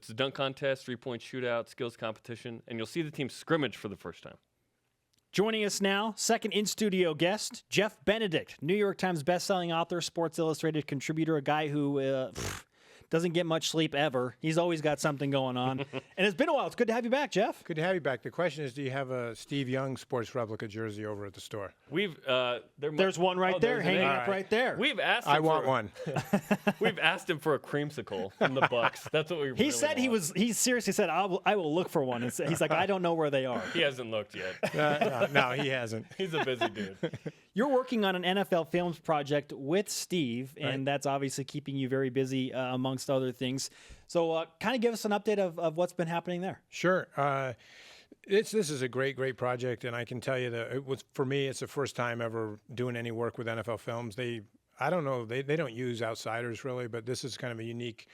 It's a dunk contest, 3-point shootout, skills competition, and you'll see the team scrimmage for the first time. Joining us now, second in-studio guest, Jeff Benedict, New York Times bestselling author, Sports Illustrated contributor, a guy who doesn't get much sleep ever. He's always got something going on. And it's been a while. It's good to have you back, Jeff. Good to have you back. The question is, do you have a Steve Young sports replica jersey over at the store? There's one right there, hanging up right there. We've asked him I want one. We've asked him for a creamsicle from the Bucks. That's what we really said want. He seriously said, I will look for one. He's like, I don't know where they are. He hasn't looked yet. No, he hasn't. He's a busy dude. You're working on an NFL films project with Steve, and that's obviously keeping you very busy amongst other things. So kind of give us an update of what's been happening there. Sure. This is a great project, and I can tell you that for me, it's the first time ever doing any work with NFL Films. They don't use outsiders really, but this is kind of a unique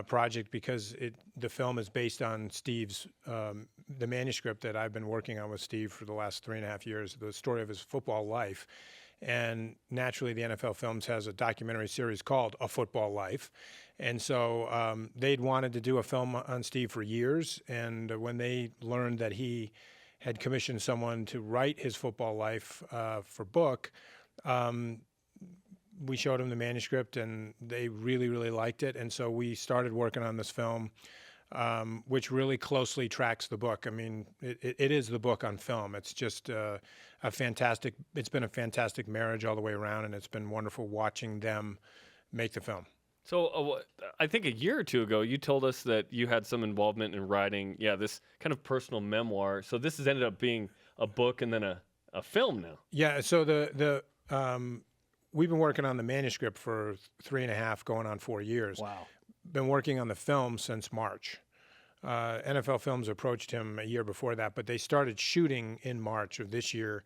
project because the film is based on Steve's the manuscript that I've been working on with Steve for the last 3.5 years, the story of his football life. And naturally, the NFL Films has a documentary series called A Football Life. And so they'd wanted to do a film on Steve for years. And when they learned that he had commissioned someone to write his football life for book, we showed them the manuscript, and they really, really liked it. And so we started working on this film, which really closely tracks the book. I mean, it is the book on film. It's just it's been a fantastic marriage all the way around, and it's been wonderful watching them make the film. So I think a year or two ago, you told us that you had some involvement in writing, this kind of personal memoir. So this has ended up being a book and then a film now. Yeah, so we've been working on the manuscript for 3.5, going on 4 years. Wow. Been working on the film since March. NFL Films approached him a year before that, but they started shooting in March of this year.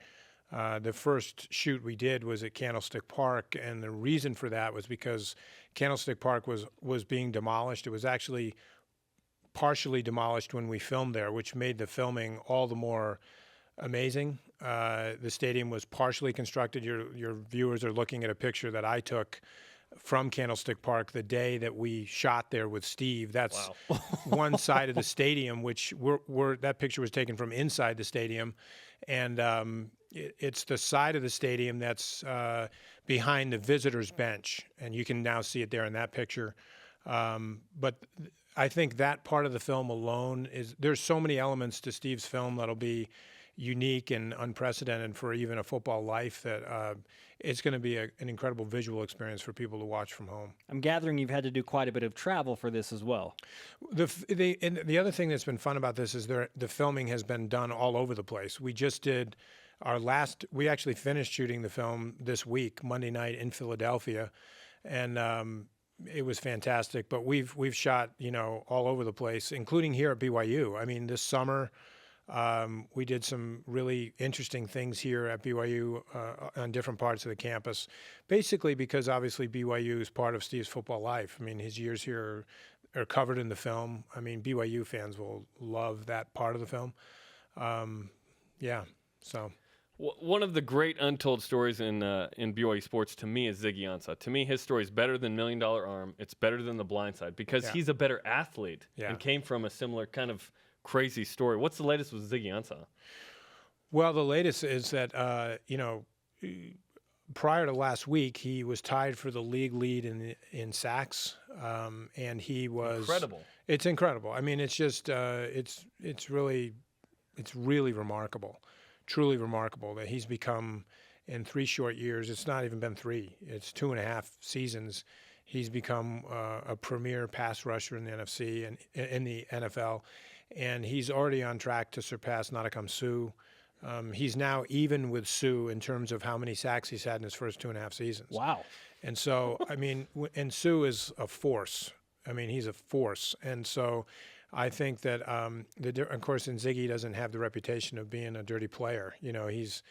The first shoot we did was at Candlestick Park, and the reason for that was because Candlestick Park was being demolished. It was actually partially demolished when we filmed there, which made the filming all the more amazing. The stadium was partially constructed. Your viewers are looking at a picture that I took from Candlestick Park the day that we shot there with Steve. That's wow. One side of the stadium, which that picture was taken from inside the stadium. And it's the side of the stadium that's behind the visitors' bench. And you can now see it there in that picture. But I think that part of the film alone there's so many elements to Steve's film that'll be unique and unprecedented for even a football life that it's going to be an incredible visual experience for people to watch from home. I'm gathering you've had to do quite a bit of travel for this as well. And the other thing that's been fun about this is the filming has been done all over the place. We just did we actually finished shooting the film this week, Monday night in Philadelphia, and it was fantastic. But we've shot all over the place, including here at BYU. I mean, this summer. We did some really interesting things here at BYU on different parts of the campus, basically because obviously BYU is part of Steve's football life. I mean, his years here are covered in the film. I mean, BYU fans will love that part of the film. So. One of the great untold stories in BYU sports to me is Ziggy Ansah. To me, his story is better than $1 Million Arm. It's better than The Blind Side because he's a better athlete and came from a similar kind of crazy story. What's the latest with Ziggy Ansah? Well, the latest is that, prior to last week, he was tied for the league lead in sacks, and he was incredible. It's incredible. I mean, it's just it's really remarkable, truly remarkable that he's become in 3 short years. It's not even been 3; it's 2.5 seasons. He's become a premier pass rusher in the NFC and in the NFL. And he's already on track to surpass Nadeem Suh. He's now even with Suh in terms of how many sacks he's had in his first 2.5 seasons. Wow. And so, I mean, and Suh is a force. I mean, he's a force. And so I think that, of course, and Ziggy doesn't have the reputation of being a dirty player. He's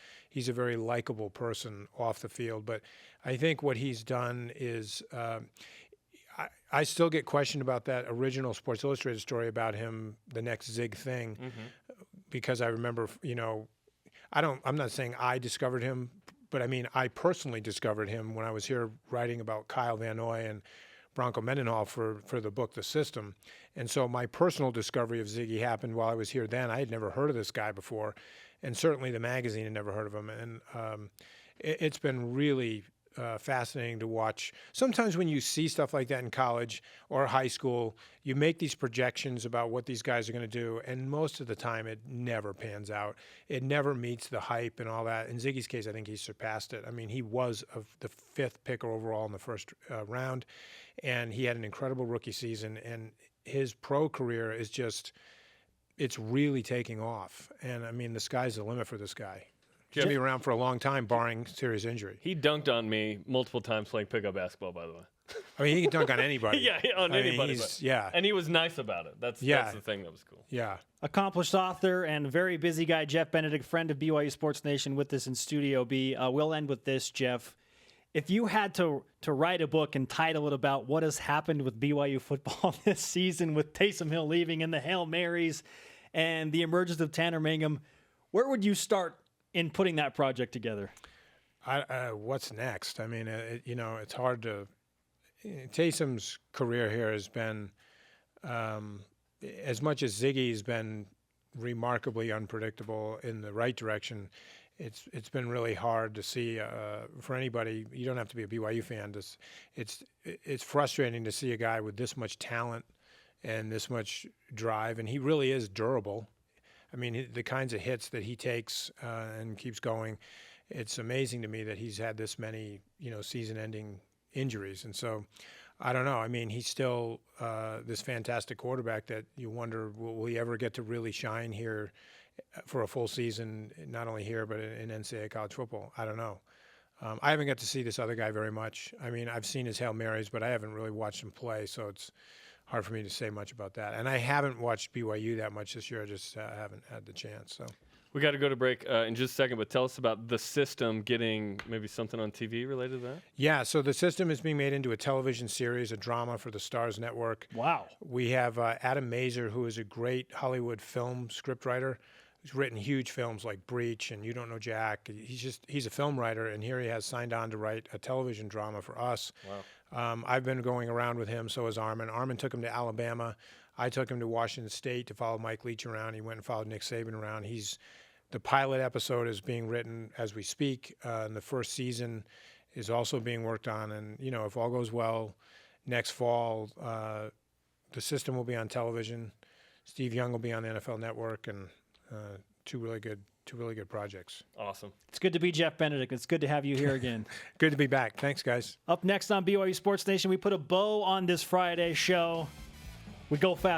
a very likable person off the field. But I think what he's done is I still get questioned about that original Sports Illustrated story about him, the next Zig thing, because I remember, I'm not saying I discovered him, but I mean, I personally discovered him when I was here writing about Kyle Van Noy and Bronco Mendenhall for the book The System. And so my personal discovery of Ziggy happened while I was here then. I had never heard of this guy before, and certainly the magazine had never heard of him. And it's been really fascinating to watch. Sometimes when you see stuff like that in college or high school, you make these projections about what these guys are going to do, and most of the time it never pans out. It never meets the hype and all that. In Ziggy's case, I think he surpassed it. I mean, he was the 5th picker overall in the first round, and he had an incredible rookie season, and his pro career is just, it's really taking off. And I mean, the sky's the limit for this guy. He's going to be around for a long time, barring serious injury. He dunked on me multiple times playing pickup basketball, by the way. I mean, he can dunk on anybody. Yeah, on anybody. Yeah. And he was nice about it. That's the thing that was cool. Yeah. Accomplished author and very busy guy, Jeff Benedict, friend of BYU Sports Nation, with us in Studio B. We'll end with this, Jeff. If you had to write a book and title it about what has happened with BYU football this season, with Taysom Hill leaving and the Hail Marys and the emergence of Tanner Mangum, where would you start in putting that project together? What's next? I mean, it's hard to. Taysom's career here has been, as much as Ziggy's been remarkably unpredictable in the right direction. It's been really hard to see for anybody. You don't have to be a BYU fan. It's frustrating to see a guy with this much talent and this much drive, and he really is durable. I mean, the kinds of hits that he takes and keeps going, it's amazing to me that he's had this many, season-ending injuries. And so, I don't know. I mean, he's still this fantastic quarterback that you wonder, will he ever get to really shine here for a full season, not only here, but in NCAA college football? I don't know. I haven't got to see this other guy very much. I mean, I've seen his Hail Marys, but I haven't really watched him play, so it's hard for me to say much about that. And I haven't watched BYU that much this year. I just haven't had the chance. So we got to go to break in just a second, but tell us about The System getting maybe something on TV related to that. Yeah, so The System is being made into a television series, a drama for the Stars Network. Wow. We have Adam Mazer, who is a great Hollywood film scriptwriter. He's written huge films like Breach and You Don't Know Jack. He's a film writer, and here he has signed on to write a television drama for us. Wow. I've been going around with him, so has Armin. Armin took him to Alabama. I took him to Washington State to follow Mike Leach around. He went and followed Nick Saban around. The pilot episode is being written as we speak, and the first season is also being worked on. And, if all goes well, next fall, The System will be on television. Steve Young will be on the NFL Network, and two really good projects. Awesome. It's good to be Jeff Benedict. It's good to have you here again. Good to be back. Thanks, guys. Up next on BYU Sports Nation, we put a bow on this Friday show. We go fast.